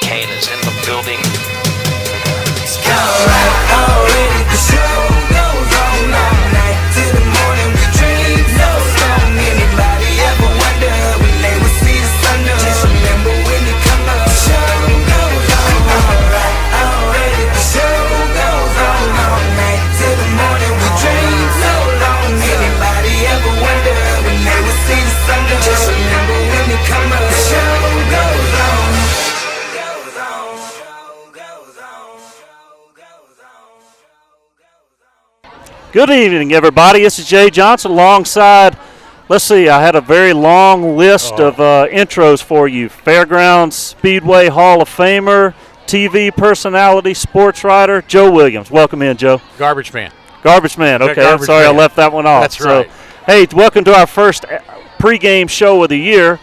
Kane is in the building. Already the show goes on all night till the morning. We dream so strong. Anybody ever wonder when they would see the sun? Just remember when you come up. The show goes on alright. Already the show goes on all night till the morning. We dream so long. Anybody ever wonder when they would see the sun? Just remember when you come up. The show goes on. Good evening, everybody. This is Jay Johnson alongside, let's see, I had a very long list of intros for you. Fairgrounds Speedway Hall of Famer, TV personality, sports writer, Joe Williams. Welcome in, Joe. Garbage man. Garbage man, okay. I'm sorry I left that one off. That's right. Hey, welcome to our first pregame show of the year,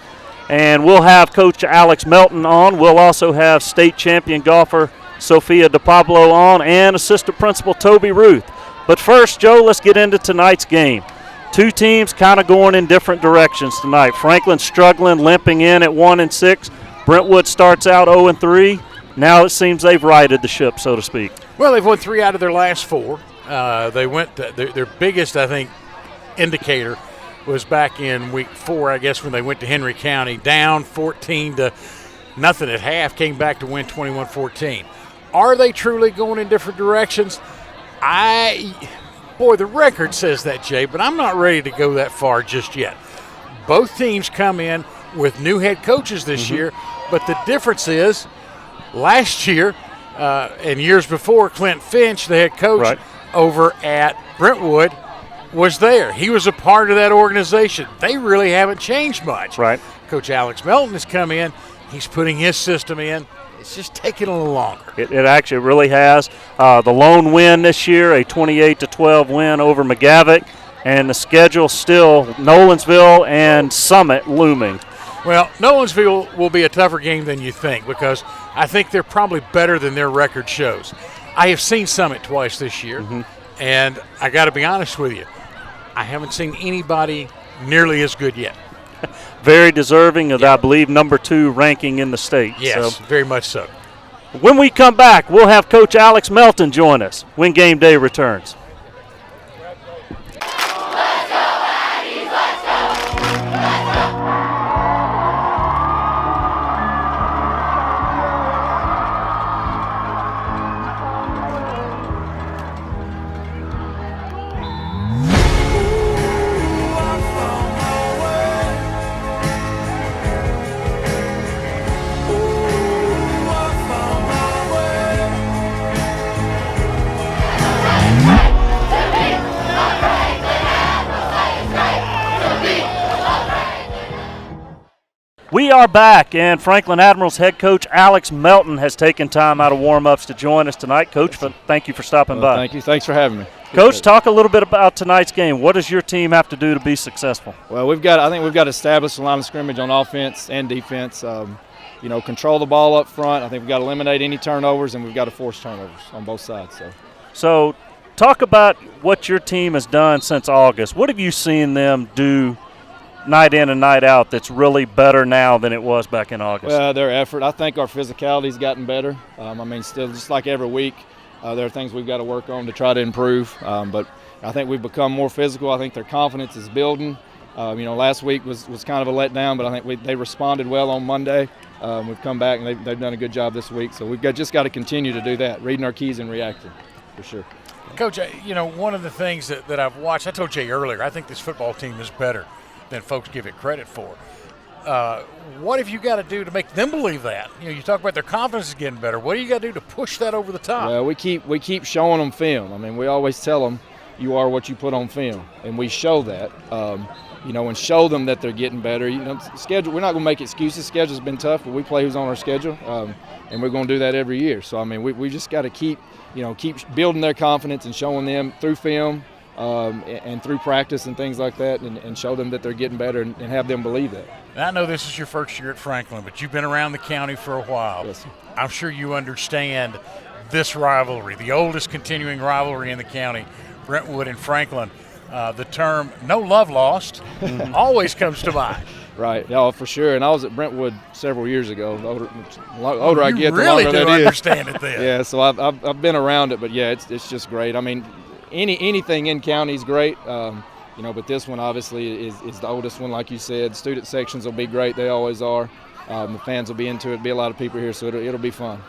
and we'll have Coach Alex Melton on. We'll also have state champion golfer Sophia DePablo on and assistant principal Toby Ruth. But first, Joe, let's get into tonight's game. Two teams kind of going in different directions tonight. Franklin struggling, limping in at 1-6. Brentwood starts out 0-3. Now it seems they've righted the ship, so to speak. Well, they've won 3 out of their last 4. They went their biggest, I think, indicator was back in week 4, I guess, when they went to Henry County, down 14-0 at half, came back to win 21-14. Are they truly going in different directions? The record says that, Jay, but I'm not ready to go that far just yet. Both teams come in with new head coaches this year, but the difference is last year and years before, Clint Finch, the head coach over at Brentwood, was there. He was a part of that organization. They really haven't changed much. Right. Coach Alex Melton has come in. He's putting his system in. It's just taking a little longer. It actually really has. The lone win this year, a 28-12 win over McGavock, and the schedule still Nolensville and Summit looming. Well, Nolensville will be a tougher game than you think because I think they're probably better than their record shows. I have seen Summit twice this year, and I got to be honest with you, I haven't seen anybody nearly as good yet. Very deserving of, I believe, number 2 ranking in the state. Yes, so, very much so. When we come back, we'll have Coach Alex Melton join us when game day returns. We are back, and Franklin Admirals head coach Alex Melton has taken time out of warm-ups to join us tonight. Coach, thank you for stopping by. Thank you. Thanks for having me. Coach, talk a little bit about tonight's game. What does your team have to do to be successful? Well, I think we've got to establish a line of scrimmage on offense and defense. Control the ball up front. I think we've got to eliminate any turnovers, and we've got to force turnovers on both sides. So talk about what your team has done since August. What have you seen them do night in and night out that's really better now than it was back in August? Well, their effort. I think our physicality's gotten better. Still, just like every week, there are things we've got to work on to try to improve. But I think we've become more physical. I think their confidence is building. Last week was kind of a letdown, but I think they responded well on Monday. We've come back, and they've done a good job this week. So we've just got to continue to do that, reading our keys and reacting, for sure. Coach, one of the things that I've watched, I told Jay earlier, I think this football team is better than folks give it credit for. What have you got to do to make them believe that? You talk about their confidence is getting better. What do you got to do to push that over the top? Well, we keep showing them film. We always tell them you are what you put on film, and we show that. And show them that they're getting better. Schedule. We're not going to make excuses. Schedule's been tough, but we play who's on our schedule, and we're going to do that every year. So we just got to keep building their confidence and showing them through film. And through practice and things like that, and show them that they're getting better and have them believe that. And I know this is your first year at Franklin, but you've been around the county for a while. Yes. I'm sure you understand this rivalry, the oldest continuing rivalry in the county, Brentwood and Franklin. The term "no love lost" always comes to mind. Right. Yeah, for sure. And I was at Brentwood several years ago. The older I get, the really longer do that is. understand it then. Yeah, so I've been around it, but yeah, it's just great. I mean, anything in county is great, but this one obviously is the oldest one, like you said. Student sections will be great; they always are. The fans will be into it. Be a lot of people here, so it'll be fun.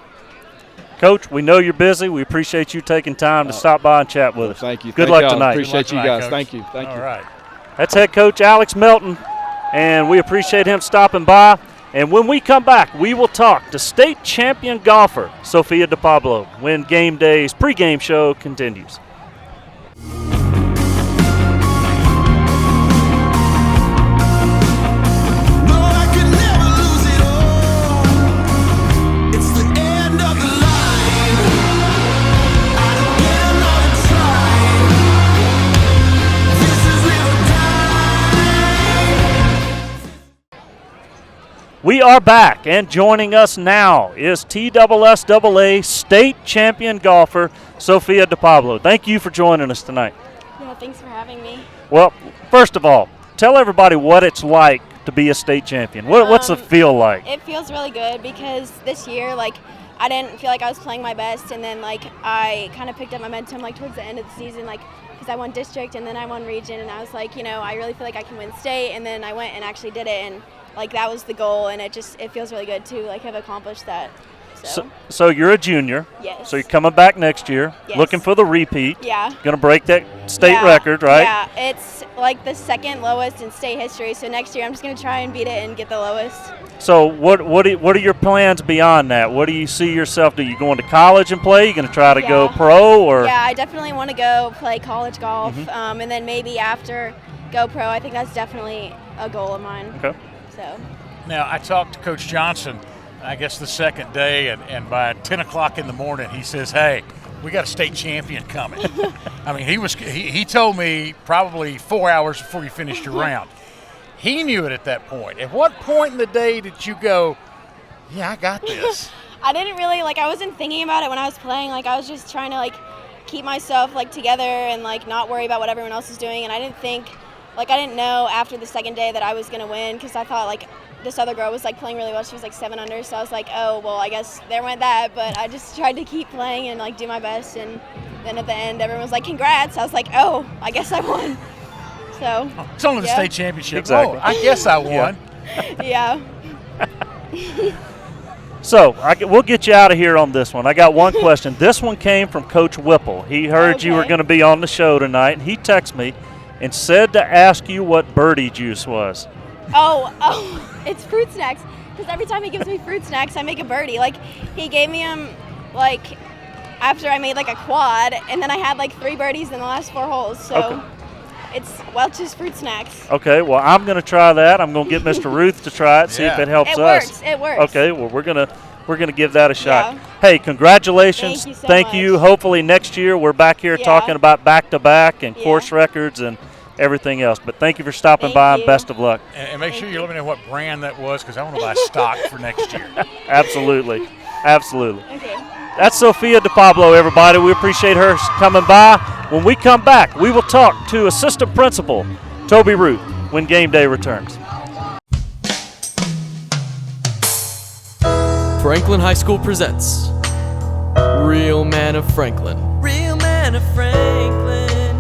Coach, we know you're busy. We appreciate you taking time to stop by and chat with us. Thank you. Good luck tonight. Appreciate you guys. Coach. Thank you. Thank you. All right. That's head coach Alex Melton, and we appreciate him stopping by. And when we come back, we will talk to state champion golfer Sophia DePablo when Game Day's pregame show continues. We are back, and joining us now is TSSAA state champion golfer Sophia DePablo. Thank you for joining us tonight. Yeah, thanks for having me. Well, first of all, tell everybody what it's like to be a state champion. What's it feel like? It feels really good because this year, I didn't feel like I was playing my best, and then, I kind of picked up momentum, towards the end of the season, because I won district and then I won region, and I was like, I really feel like I can win state, and then I went and actually did it, and that was the goal, and it feels really good to have accomplished that. So you're a junior. Yes. So you're coming back next year, Yes. looking for the repeat. Yeah. Going to break that state record, right? Yeah, it's the second lowest in state history. So next year I'm just going to try and beat it and get the lowest. So what are your plans beyond that? What do you see yourself do? You going to college and play? You going to try to go pro or? Yeah, I definitely want to go play college golf, and then maybe after go pro. I think that's definitely a goal of mine. Okay. So. Now, I talked to Coach Johnson, I guess the second day, and by 10 o'clock in the morning, he says, hey, we got a state champion coming. I mean, he told me probably 4 hours before you finished your round. He knew it at that point. At what point in the day did you go, yeah, I got this? I didn't really, I wasn't thinking about it when I was playing. I was just trying to, keep myself, together and, not worry about what everyone else was doing. And I didn't think, I didn't know after the second day that I was going to win because I thought, this other girl was, playing really well. She was, 7 under. So I was like, oh, well, I guess there went that. But I just tried to keep playing and, do my best. And then at the end, everyone was like, congrats. I was like, oh, I guess I won. So. It's only the state championship. Exactly. Oh, I guess I won. Yeah. So we'll get you out of here on this one. I got one question. This one came from Coach Whipple. He heard you were going to be on the show tonight, and he texted me and said to ask you what birdie juice was. Oh, it's fruit snacks. Because every time he gives me fruit snacks, I make a birdie. He gave me them, after I made, a quad, and then I had, 3 birdies in the last 4 holes. So okay. It's Welch's fruit snacks. Okay, well, I'm going to try that. I'm going to get Mr. Ruth to try it, see if it helps us. It works. Okay, well, we're gonna give that a shot. Yeah. Hey, congratulations. Thank you so much. Hopefully next year we're back here talking about back-to-back and course records and everything else. But thank you for stopping by and best of luck. And make sure you let me know what brand that was because I want to buy stock for next year. Absolutely. Okay. That's Sophia DePablo, everybody. We appreciate her coming by. When we come back, we will talk to Assistant Principal Toby Ruth when game day returns. Franklin High School presents Real Man of Franklin. Real Man of Franklin.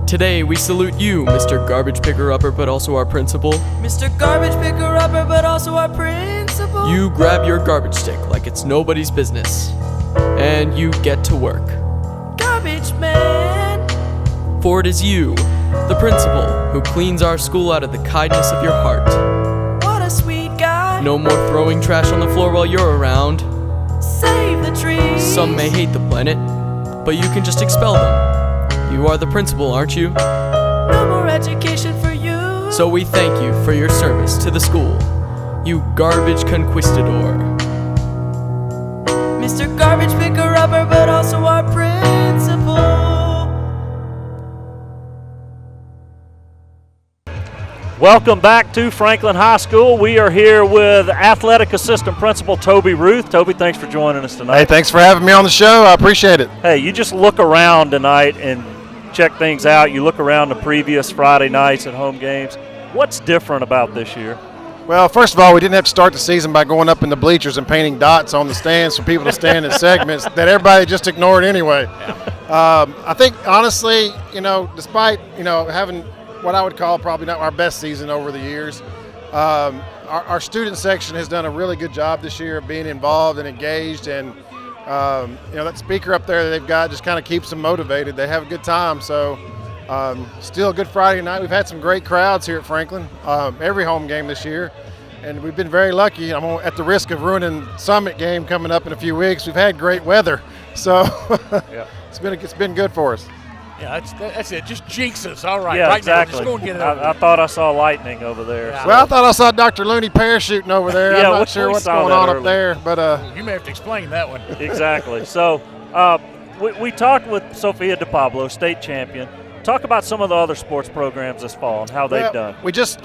Today we salute you, Mr. Garbage Picker-Upper, but also our principal. Mr. Garbage Picker-Upper, but also our principal. You grab your garbage stick like it's nobody's business, and you get to work. Garbage Man. For it is you, the principal, who cleans our school out of the kindness of your heart. What a sweet guy. No more throwing trash on the floor while you're around. Save the trees. Some may hate the planet, but you can just expel them. You are the principal, aren't you? No more education for you. So we thank you for your service to the school, you garbage conquistador. Mr. Garbage Picker-Upper, but also our principal. Welcome back to Franklin High School. We are here with Athletic Assistant Principal Toby Ruth. Toby, thanks for joining us tonight. Hey, thanks for having me on the show. I appreciate it. Hey, you just look around tonight and check things out. You look around the previous Friday nights at home games. What's different about this year? Well, first of all, we didn't have to start the season by going up in the bleachers and painting dots on the stands for people to stand in segments that everybody just ignored anyway. I think, honestly, despite, having what I would call probably not our best season over the years, our student section has done a really good job this year of being involved and engaged, and that speaker up there that they've got just kind of keeps them motivated. They have a good time, so still a good Friday night. We've had some great crowds here at Franklin, every home game this year, and we've been very lucky. I'm at the risk of ruining Summit game coming up in a few weeks. We've had great weather, so it's been good for us. Yeah, that's it. Just jinx us. All right. Yeah, right exactly. Now, just go and get it over I thought I saw lightning over there. Yeah. So. Well, I thought I saw Dr. Looney parachuting over there. Yeah, I'm not sure we what's saw going that on early. up there, but You may have to explain that one. Exactly. So we talked with Sophia DePablo, state champion. Talk about some of the other sports programs this fall and how they've done. We just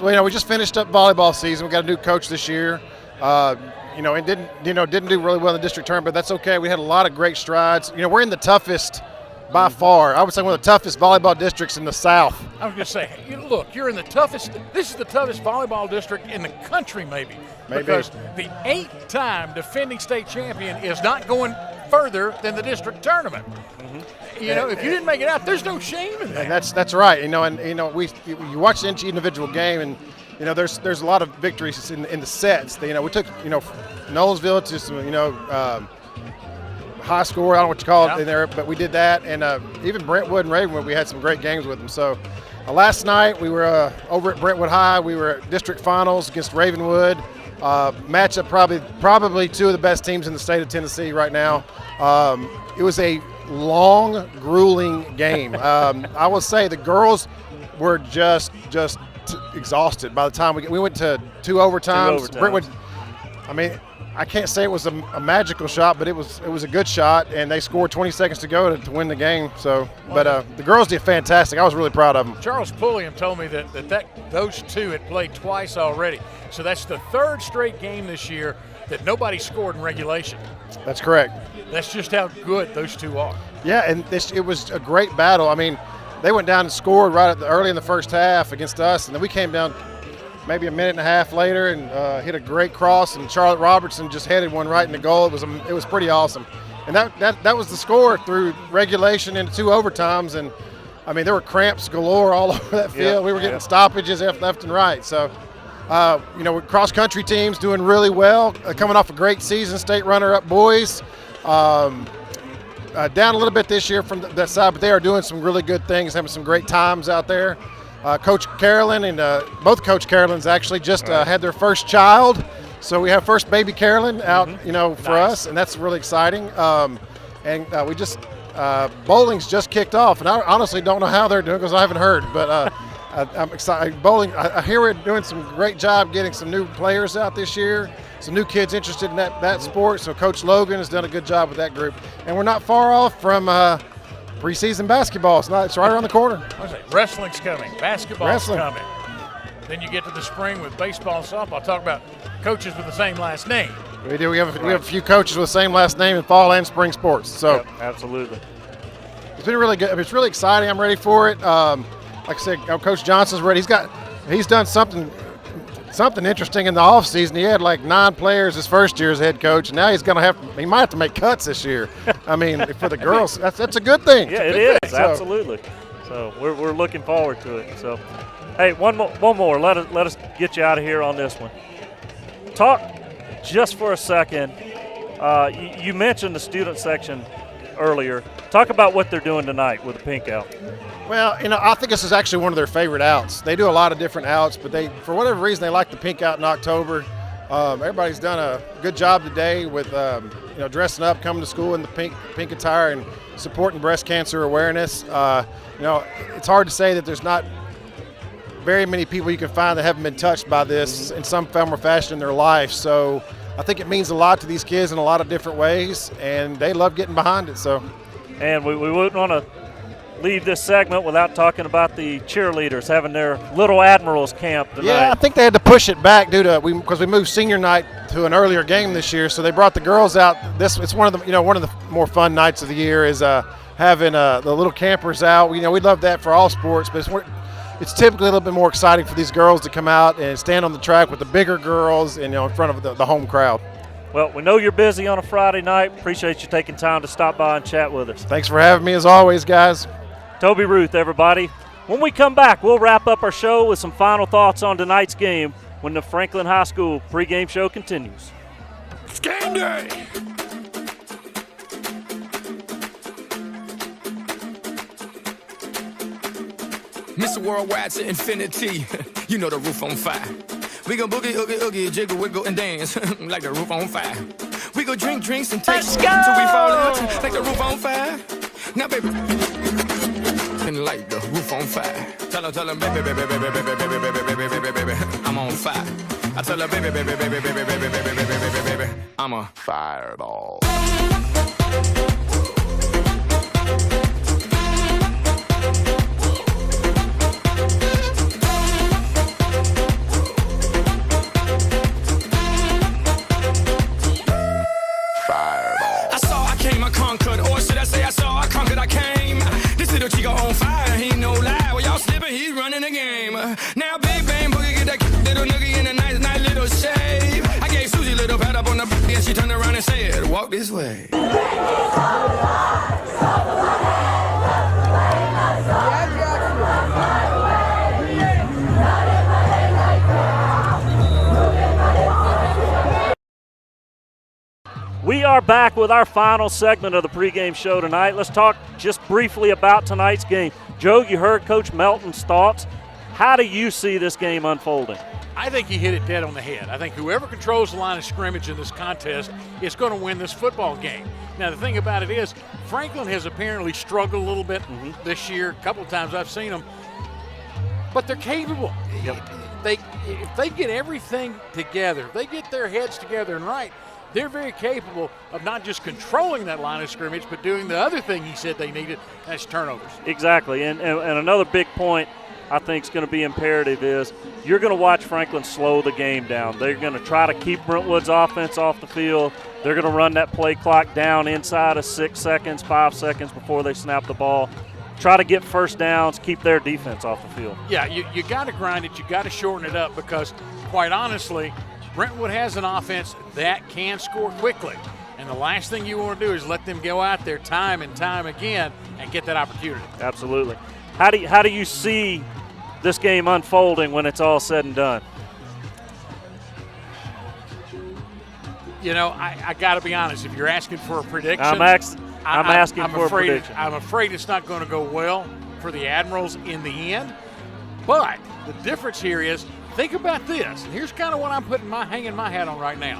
finished up volleyball season. We got a new coach this year. And didn't do really well in the district tournament, but that's okay. We had a lot of great strides. We're in the toughest, by far, I would say one of the toughest volleyball districts in the South. I was going to say, look, you're in the toughest. This is the toughest volleyball district in the country, maybe. Because the 8-time defending state champion is not going further than the district tournament. Mm-hmm. If you didn't make it out, there's no shame in that. And that's right. You watch each individual game, and there's a lot of victories in the sets. We took Knowlesville to some high score, I don't know what you call it in there, but we did that, and even Brentwood and Ravenwood, we had some great games with them. So last night we were over at Brentwood High. We were at district finals against Ravenwood. Matchup probably two of the best teams in the state of Tennessee right now. It was a long, grueling game. I will say the girls were just exhausted by the time we went to two overtimes. Brentwood, I can't say it was a magical shot, but it was a good shot, and they scored 20 seconds to go to win the game. So, but the girls did fantastic. I was really proud of them. Charles Pulliam told me that those two had played twice already. So that's the third straight game this year that nobody scored in regulation. That's correct. That's just how good those two are. Yeah, and it was a great battle. They went down and scored right early in the first half against us, and then we came down maybe a minute and a half later and hit a great cross, and Charlotte Robertson just headed one right in the goal. It was pretty awesome, and that was the score through regulation into two overtimes, and there were cramps galore all over that field. Yeah, we were getting stoppages left and right. So, cross country teams doing really well, coming off a great season, state runner-up boys. Down a little bit this year from that side, but they are doing some really good things, having some great times out there. Coach Carolyn and both Coach Carolyns actually just had their first child, so we have first baby Carolyn out, for us, and that's really exciting. And we just bowling's just kicked off, and I honestly don't know how they're doing because I haven't heard, but I'm excited. Bowling, I hear we're doing some great job getting some new players out this year, some new kids interested in that sport. So Coach Logan has done a good job with that group, and we're not far off from preseason basketball. It's right around the corner. I was like, wrestling's coming, basketball's coming. Then you get to the spring with baseball and softball. Talk about coaches with the same last name. We do. We have a few coaches with the same last name in fall and spring sports. So yep, absolutely, it's been really good. It's really exciting. I'm ready for it. Like I said, Coach Johnson's ready. He's done something interesting in the offseason. He had like 9 players his first year as head coach, and now he might have to make cuts this year. For the girls, that's a good thing. Yeah, it is, absolutely. So we're looking forward to it. So, hey, one more. Let us get you out of here on this one. Talk just for a second. You mentioned the student section earlier. Talk about what they're doing tonight with the pink out. Well, I think this is actually one of their favorite outs. They do a lot of different outs, but for whatever reason, they like the pink out in October. Everybody's done a good job today with, dressing up, coming to school in the pink attire and supporting breast cancer awareness. It's hard to say that there's not very many people you can find that haven't been touched by this in some form or fashion in their life. So I think it means a lot to these kids in a lot of different ways, and they love getting behind it. So, and we wouldn't want to leave this segment without talking about the cheerleaders having their little Admirals camp tonight. Yeah, I think they had to push it back because we moved senior night to an earlier game this year, so they brought the girls out. It's one of the more fun nights of the year is having the little campers out. We love that for all sports, but it's typically a little bit more exciting for these girls to come out and stand on the track with the bigger girls and in front of the home crowd. Well, we know you're busy on a Friday night. Appreciate you taking time to stop by and chat with us. Thanks for having me as always, guys. Toby Ruth, everybody. When we come back, we'll wrap up our show with some final thoughts on tonight's game when the Franklin High School pregame show continues. It's game day. Mr. Worldwide to infinity, you know the roof on fire. We gon' boogie, oogie, oogie, jiggle, wiggle, and dance like the roof on fire. We go drink drinks and take Let's go! till we fall out like the roof on fire. Now, baby, and like the roof on fire. Tell her, baby, baby, baby, baby, baby, baby, baby, baby, baby, baby, I'm on fire. I tell her, baby, baby, baby, baby, baby, baby, baby, baby, baby, I'm a fireball. Running the game. Now big bang boogie get that little noogie in a nice little shave. I gave Susie a little pat up on the boogie and she turned around and said, walk this way. We are back with our final segment of the pregame show tonight. Let's talk just briefly about tonight's game. Joe, you heard Coach Melton's thoughts. How do you see this game unfolding? I think he hit it dead on the head. I think whoever controls the line of scrimmage in this contest is going to win this football game. Now, the thing about it is, Franklin has apparently struggled a little bit this year. A couple of times I've seen them. But they're capable. Yep. If they get everything together, if they get their heads together and right, they're very capable of not just controlling that line of scrimmage, but doing the other thing he said they needed, that's turnovers. Exactly. And another big point I think is going to be imperative is you're going to watch Franklin slow the game down. They're going to try to keep Brentwood's offense off the field. They're going to run that play clock down inside of 6 seconds, 5 seconds before they snap the ball. Try to get first downs, keep their defense off the field. Yeah, you got to grind it. You got to shorten it up because, quite honestly, Brentwood has an offense that can score quickly. And the last thing you want to do is let them go out there time and time again and get that opportunity. Absolutely. How do you see this game unfolding when it's all said and done? You know, I got to be honest. If you're asking for a prediction, I'm asking for a prediction. I'm afraid it's not going to go well for the Admirals in the end. But the difference here is, think about this. And here's kind of what I'm hanging my hat on right now.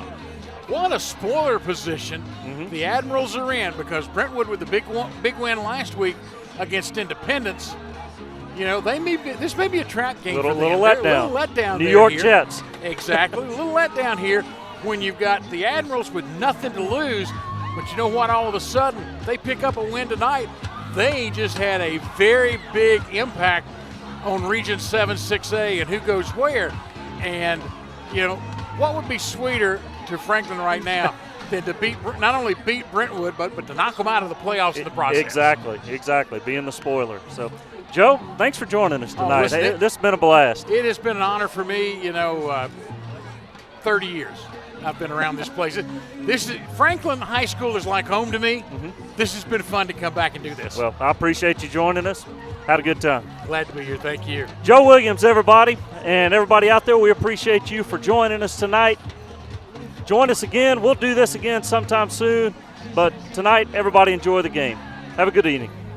What a spoiler position the Admirals are in, because Brentwood with the big win last week against Independence. You know, this may be a trap game for them. Little letdown. Little letdown. New York Jets. Exactly. A little letdown here when you've got the Admirals with nothing to lose. But you know what? All of a sudden, they pick up a win tonight. They just had a very big impact on Region 7 6A and who goes where. And, you know, what would be sweeter to Franklin right now than to not only beat Brentwood, but to knock them out of the playoffs in the process. Exactly, being the spoiler. So, Joe, thanks for joining us tonight. This has been a blast. It has been an honor for me. You know, 30 years I've been around this place. Franklin High School is like home to me. This has been fun to come back and do this. Well, I appreciate you joining us. Had a good time. Glad to be here. Thank you. Joe Williams, everybody, and everybody out there, we appreciate you for joining us tonight. Join us again. We'll do this again sometime soon. But tonight, everybody enjoy the game. Have a good evening.